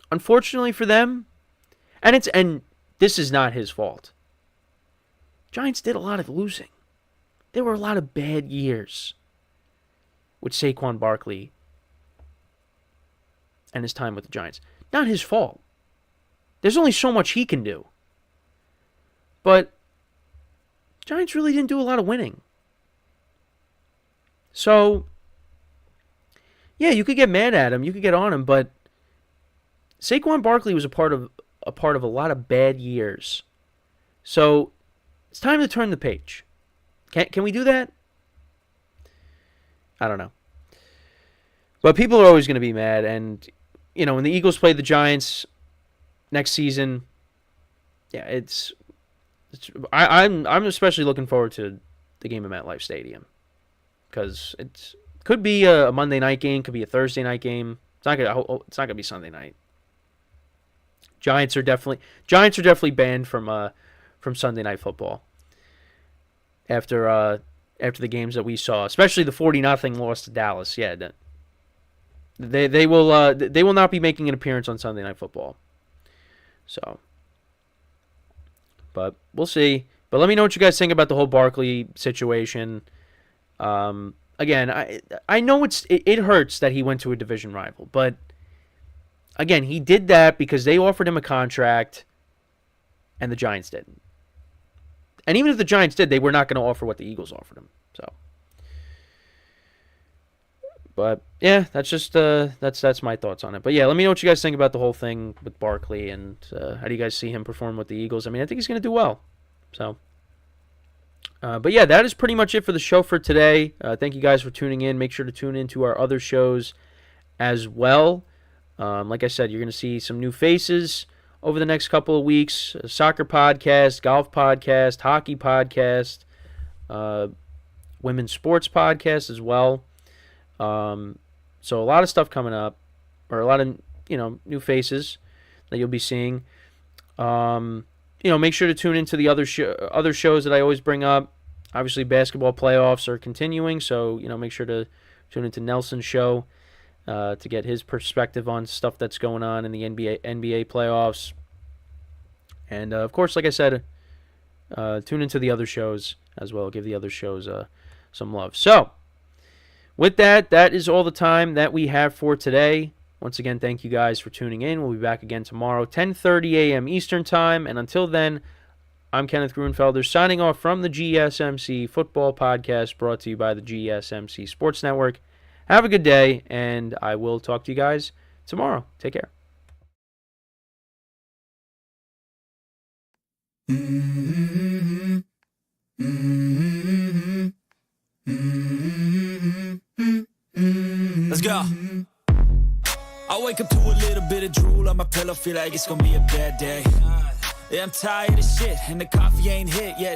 Unfortunately for them, and this is not his fault. Giants did a lot of losing. There were a lot of bad years with Saquon Barkley and his time with the Giants. Not his fault. There's only so much he can do. But Giants really didn't do a lot of winning. So, yeah, you could get mad at him, you could get on him, but Saquon Barkley was a part of a lot of bad years. So, it's time to turn the page. Can we do that? I don't know. But people are always going to be mad, and when the Eagles play the Giants next season, yeah, I'm especially looking forward to the game at MetLife Stadium because it could be a Monday night game, could be a Thursday night game. It's not gonna be Sunday night. Giants are definitely banned from Sunday Night Football after the games that we saw, especially the 40-0 loss to Dallas. Yeah, they will not be making an appearance on Sunday Night Football. So, but we'll see. But let me know what you guys think about the whole Barkley situation. Again, I know it hurts that he went to a division rival, but again, he did that because they offered him a contract, and the Giants didn't. And even if the Giants did, they were not going to offer what the Eagles offered him. So, but yeah, that's just that's my thoughts on it. But yeah, let me know what you guys think about the whole thing with Barkley, and how do you guys see him perform with the Eagles? I mean, I think he's going to do well. So, but yeah, that is pretty much it for the show for today. Thank you guys for tuning in. Make sure to tune into our other shows as well. Like I said, you're going to see some new faces over the next couple of weeks. A soccer podcast, golf podcast, hockey podcast, women's sports podcast as well. So a lot of stuff coming up, or a lot of new faces that you'll be seeing. Make sure to tune into the other shows that I always bring up. Obviously, basketball playoffs are continuing, so make sure to tune into Nelson's show to get his perspective on stuff that's going on in the NBA playoffs. And of course, like I said, tune into the other shows as well. Give the other shows some love. So, with that is all the time that we have for today. Once again, thank you guys for tuning in. We'll be back again tomorrow, 10:30 a.m. Eastern Time. And until then, I'm Kenneth Grunfelder, signing off from the GSMC Football Podcast, brought to you by the GSMC Sports Network. Have a good day, and I will talk to you guys tomorrow. Take care. Let's go. I I wake up to a little bit of drool on my pillow, feel like it's gonna be a bad day. Yeah, I'm tired of shit, and the coffee ain't hit yet.